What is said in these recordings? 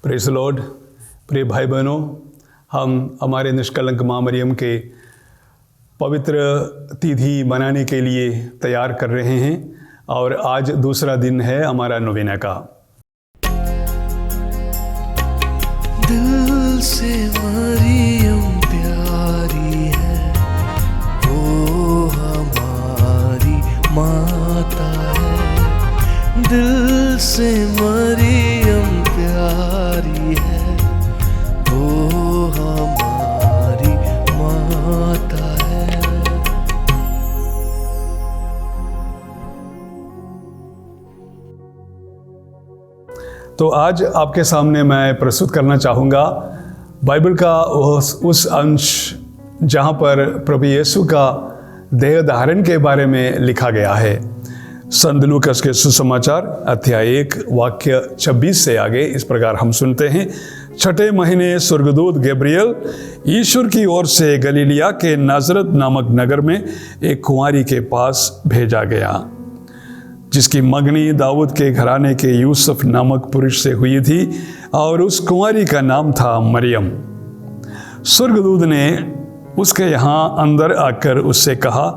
Praise the Lord. प्रिय भाई बहनों, हम हमारे निष्कलंक माँ मरियम के पवित्र तिथि मनाने के लिए तैयार कर रहे हैं और आज दूसरा दिन है हमारा नोवेना का। दिल से मरियम प्यारी है, वो हमारी माता है। दिल से मरियम प्यारी है, वो हमारी माता है। तो आज आपके सामने मैं प्रस्तुत करना चाहूँगा बाइबल का उस अंश जहाँ पर प्रभु यीशु का देह धारण के बारे में लिखा गया है। संत लूकास के सुसमाचार अध्याय 1 वाक्य 26 से आगे इस प्रकार हम सुनते हैं। छठे महीने स्वर्गदूत गैब्रियल ईश्वर की ओर से गलीलिया के नाजरत नामक नगर में एक कुंवारी के पास भेजा गया, जिसकी मंगनी दाऊद के घराने के यूसुफ नामक पुरुष से हुई थी, और उस कुंवारी का नाम था मरियम। स्वर्गदूत ने उसके यहाँ अंदर आकर उससे कहा,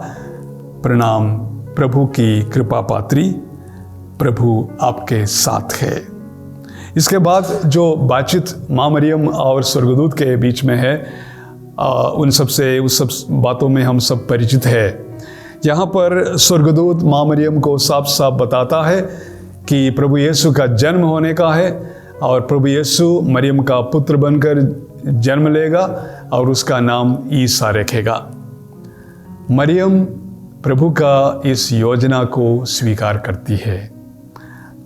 प्रणाम प्रभु की कृपा पात्री, प्रभु आपके साथ है। इसके बाद जो बातचीत माँ मरियम और स्वर्गदूत के बीच में है, उस सब बातों में हम सब परिचित है। यहाँ पर स्वर्गदूत माँ मरियम को साफ साफ बताता है कि प्रभु यीशु का जन्म होने का है और प्रभु यीशु मरियम का पुत्र बनकर जन्म लेगा और उसका नाम ईसा रखेगा। मरियम प्रभु का इस योजना को स्वीकार करती है।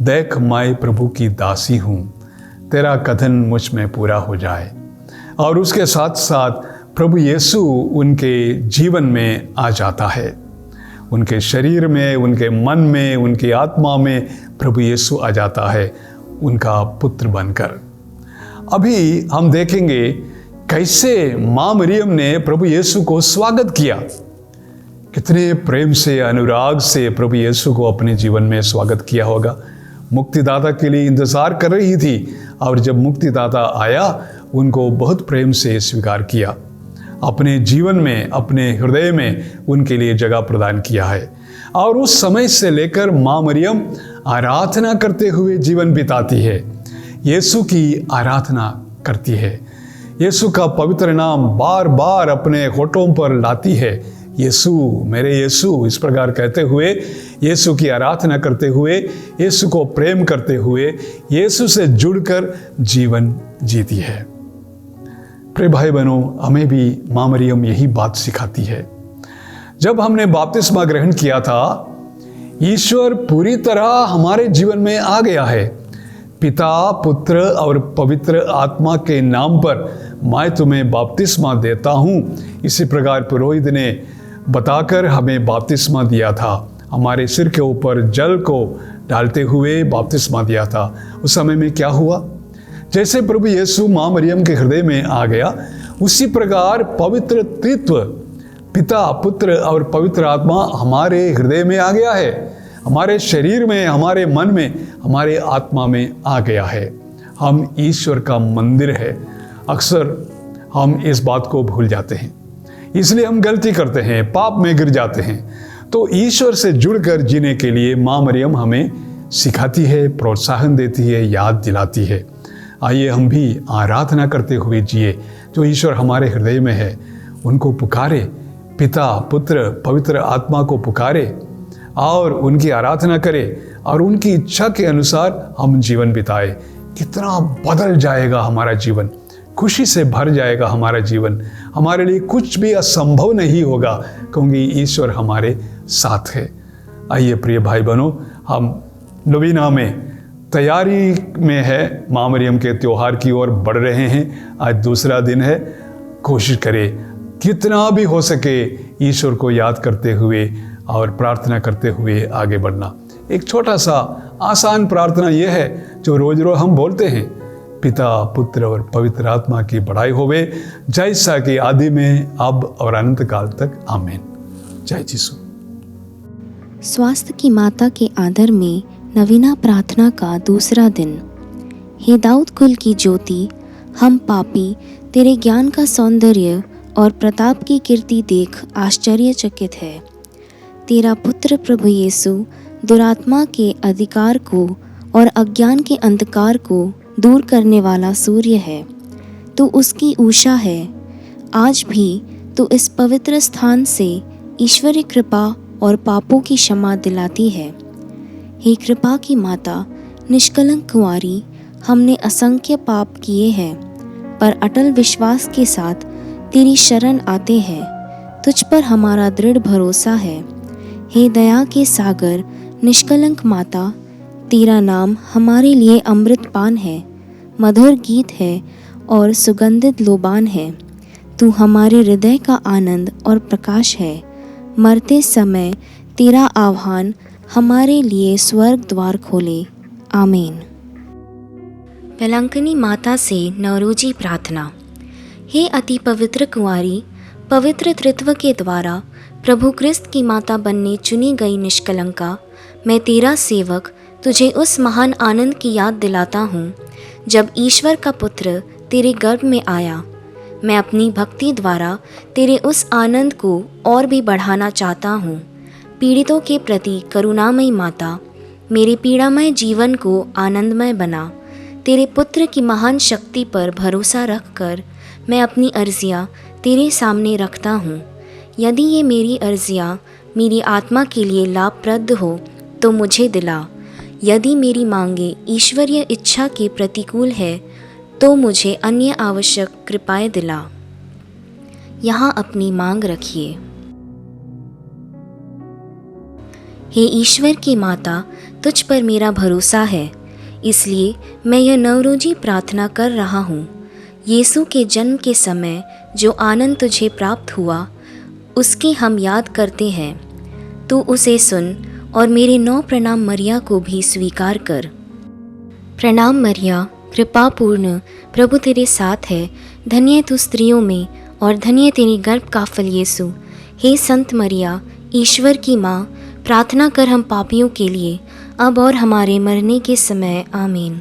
देख मैं प्रभु की दासी हूँ, तेरा कथन मुझ में पूरा हो जाए। और उसके साथ साथ प्रभु यीशु उनके जीवन में आ जाता है। उनके शरीर में, उनके मन में, उनकी आत्मा में प्रभु यीशु आ जाता है उनका पुत्र बनकर। अभी हम देखेंगे कैसे माँ मरियम ने प्रभु यीशु को स्वागत किया। कितने प्रेम से, अनुराग से प्रभु यीशु को अपने जीवन में स्वागत किया होगा। मुक्तिदाता के लिए इंतजार कर रही थी और जब मुक्तिदाता आया उनको बहुत प्रेम से स्वीकार किया, अपने जीवन में, अपने हृदय में उनके लिए जगह प्रदान किया है। और उस समय से लेकर माँ मरियम आराधना करते हुए जीवन बिताती है, यीशु की आराधना करती है, यीशु का पवित्र नाम बार बार अपने होठों पर लाती है। यीशु, मेरे यीशु, इस प्रकार कहते हुए, यीशु की आराधना करते हुए, यीशु को प्रेम करते हुए, यीशु से जुड़कर जीवन जीती है। प्रिय भाई बहनों, हमें भी माँ मरियम यही बात सिखाती है। जब हमने बपतिस्मा ग्रहण किया था, ईश्वर पूरी तरह हमारे जीवन में आ गया है। पिता, पुत्र और पवित्र आत्मा के नाम पर मैं तुम्हें बपतिस्मा देता हूँ, इसी प्रकार पुरोहित ने बताकर हमें बपतिस्मा दिया था। हमारे सिर के ऊपर जल को डालते हुए बपतिस्मा दिया था। उस समय में क्या हुआ? जैसे प्रभु यीशु माँ मरियम के हृदय में आ गया, उसी प्रकार पवित्र त्रित्व पिता, पुत्र और पवित्र आत्मा हमारे हृदय में आ गया है, हमारे शरीर में, हमारे मन में, हमारे आत्मा में आ गया है। हम ईश्वर का मंदिर है। अक्सर हम इस बात को भूल जाते हैं, इसलिए हम गलती करते हैं, पाप में गिर जाते हैं। तो ईश्वर से जुड़कर जीने के लिए माँ मरियम हमें सिखाती है, प्रोत्साहन देती है, याद दिलाती है। आइए हम भी आराधना करते हुए जिए। जो ईश्वर हमारे हृदय में है उनको पुकारे, पिता, पुत्र, पवित्र आत्मा को पुकारे और उनकी आराधना करें और उनकी इच्छा के अनुसार हम जीवन बिताए। कितना बदल जाएगा हमारा जीवन, खुशी से भर जाएगा हमारा जीवन। हमारे लिए कुछ भी असंभव नहीं होगा, क्योंकि ईश्वर हमारे साथ है। आइए प्रिय भाई बहनों, हम नोवेना में तैयारी में है, माँ मरियम के त्योहार की ओर बढ़ रहे हैं। आज दूसरा दिन है। कोशिश करें कितना भी हो सके ईश्वर को याद करते हुए और प्रार्थना करते हुए आगे बढ़ना। एक छोटा सा आसान प्रार्थना यह है जो रोज रोज हम बोलते हैं, पिता, पुत्र और पवित्र आत्मा की बड़ाई होवे, जैसा कि आदि में, अब और अनंत काल तक। आमीन। जय यीशु। स्वास्थ्य की माता के आदर में नवीना प्रार्थना का दूसरा दिन। हे दाऊद कुल की ज्योति, हम पापी तेरे ज्ञान का सौंदर्य और प्रताप की कीर्ति देख आश्चर्यचकित है। तेरा पुत्र प्रभु यीशु दुरात्मा के अधिकार को और अज्ञान के अंधकार को दूर करने वाला सूर्य है। तू उसकी उषा है। आज भी तू इस पवित्र स्थान से ईश्वरीय कृपा और पापों की क्षमा दिलाती है। हे कृपा की माता, निष्कलंक कुंवारी, हमने असंख्य पाप किए हैं, पर अटल विश्वास के साथ तेरी शरण आते हैं। तुझ पर हमारा दृढ़ भरोसा है। हे दया के सागर, निष्कलंक माता, तेरा नाम हमारे लिए अमृत पान है, मधुर गीत है और सुगंधित लोबान है। तू हमारे हृदय का आनंद और प्रकाश है। मरते समय तेरा आह्वान हमारे लिए स्वर्ग द्वार खोले। आमीन। वेलांकनी माता से नवरोजी प्रार्थना। हे अति पवित्र कुंवारी, पवित्र त्रित्व के द्वारा प्रभु क्रिस्त की माता बनने चुनी गई निष्कलंका, मैं तेरा सेवक तुझे उस महान आनंद की याद दिलाता हूँ जब ईश्वर का पुत्र तेरे गर्भ में आया। मैं अपनी भक्ति द्वारा तेरे उस आनंद को और भी बढ़ाना चाहता हूँ। पीड़ितों के प्रति करुणामयी माता, मेरे पीड़ामय जीवन को आनंदमय बना। तेरे पुत्र की महान शक्ति पर भरोसा रखकर मैं अपनी अर्जियाँ तेरे सामने रखता हूँ। यदि ये मेरी अर्जियाँ मेरी आत्मा के लिए लाभप्रद हो तो मुझे दिला। यदि मेरी मांगे ईश्वरीय इच्छा के प्रतिकूल है तो मुझे अन्य आवश्यक कृपाएं दिला। यहाँ अपनी मांग रखिए। हे ईश्वर की माता, तुझ पर मेरा भरोसा है, इसलिए मैं यह नवरोजी प्रार्थना कर रहा हूँ। यीशु के जन्म के समय जो आनंद तुझे प्राप्त हुआ, उसकी हम याद करते हैं। तू उसे सुन और मेरे 9 प्रणाम मरिया को भी स्वीकार कर। प्रणाम मरिया, कृपा पूर्ण, प्रभु तेरे साथ है। धन्य तू स्त्रियों में और धन्य तेरे गर्भ का फल यीशु। हे संत मरिया, ईश्वर की माँ, प्रार्थना कर हम पापियों के लिए, अब और हमारे मरने के समय। आमीन।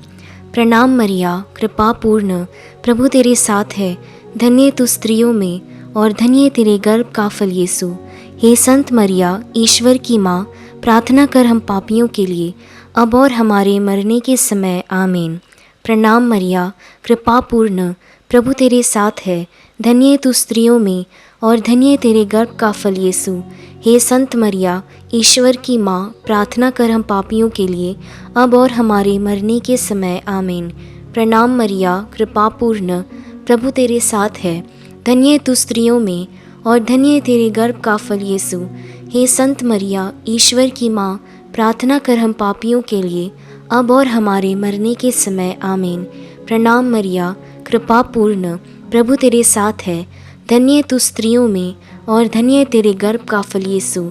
प्रणाम मरिया, कृपा पूर्ण, प्रभु तेरे साथ है। धन्य तू स्त्रियों में और धन्य तेरे गर्भ का फल यीशु। हे संत मरिया, ईश्वर की माँ, प्रार्थना कर हम पापियों के लिए, अब और हमारे मरने के समय। आमीन। प्रणाम मरिया, कृपा पूर्ण, प्रभु तेरे साथ है। धन्य तू स्त्रियों में और धन्य तेरे गर्भ का फल यीशु। हे संत मरिया, ईश्वर की माँ, प्रार्थना कर हम पापियों के लिए, अब और हमारे मरने के समय। आमीन। प्रणाम मरिया, कृपा पूर्ण, प्रभु तेरे साथ है। धन्य तू स्त्रियों में और धन्य तेरे गर्भ का फल यीशु। हे संत मरिया, ईश्वर की माँ, प्रार्थना कर हम पापियों के लिए, अब और हमारे मरने के समय। आमीन। प्रणाम मरिया, कृपा पूर्ण, प्रभु तेरे साथ है। धन्य तू स्त्रियों में और धन्य तेरे गर्भ का फल यीशु।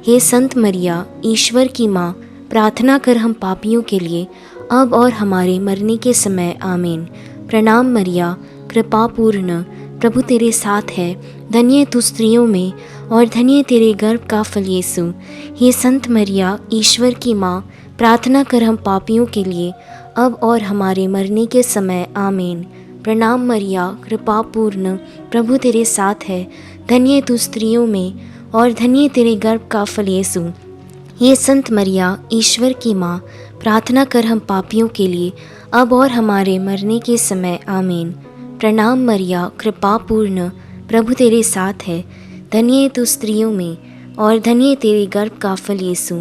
हे संत मरिया, ईश्वर की माँ, प्रार्थना कर हम पापियों के लिए, अब और हमारे मरने के समय। आमीन। प्रणाम मरिया, कृपा पूर्ण, प्रभु तेरे साथ है। धन्य तू स्त्रियों में और धन्य तेरे गर्भ का फल यीशु। हे संत मरिया, ईश्वर की माँ, प्रार्थना कर हम पापियों के लिए, अब और हमारे मरने के समय। आमीन। प्रणाम मरिया, कृपा पूर्ण, प्रभु तेरे साथ है। धन्य तू स्त्रियों में और धन्य तेरे गर्भ का फल यीशु। हे संत मरिया, ईश्वर की माँ, प्रार्थना कर हम पापियों के लिए, अब और हमारे मरने के समय। आमीन। प्रणाम मरिया, कृपा पूर्ण, प्रभु तेरे साथ है। धन्य तू स्त्रियों में और धन्य तेरे गर्भ का फल यीशु।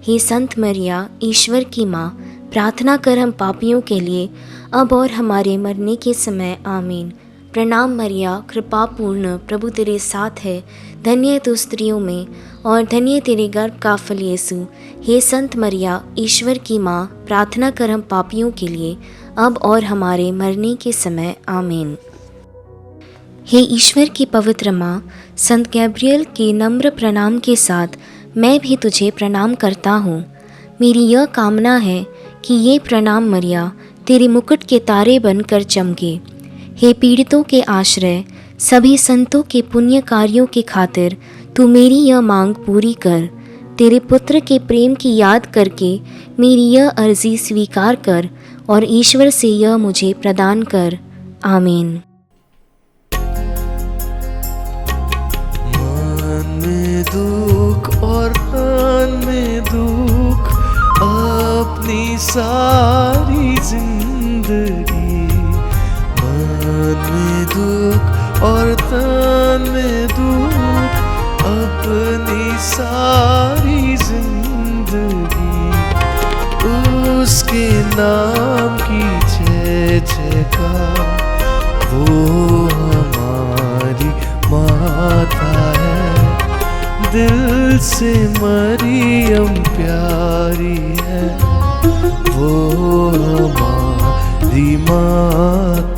हे संत मरिया, ईश्वर की माँ, प्रार्थना कर हम पापियों के लिए, अब और हमारे मरने के समय। आमीन। प्रणाम मरिया, कृपा पूर्ण, प्रभु तेरे साथ है। धन्य तू स्त्रियों में और धन्य तेरे गर्भ का फल यीशु। हे संत मरिया, ईश्वर की माँ, प्रार्थना कर हम पापियों के लिए, अब और हमारे मरने के समय। आमीन। हे ईश्वर की पवित्र माँ, संत गैब्रियल के नम्र प्रणाम के साथ मैं भी तुझे प्रणाम करता हूँ। मेरी यह कामना है कि ये प्रणाम मरिया तेरे मुकुट के तारे बनकर चमके। हे पीड़ितों के आश्रय, सभी संतों के पुण्य कार्यों की खातिर तू मेरी यह मांग पूरी कर। तेरे पुत्र के प्रेम की याद करके मेरी यह अर्जी स्वीकार कर और ईश्वर से यह मुझे प्रदान कर। आमीन। मन में दुख और तन में दुख, अपनी सारी जिंदगी। मन में दुख और तन में दुख, अपनी सारी जिंदगी। उसके नाम की जय जयकार, वो हमारी माता है। दिल से मरियम प्यारी है, वो हमारी माता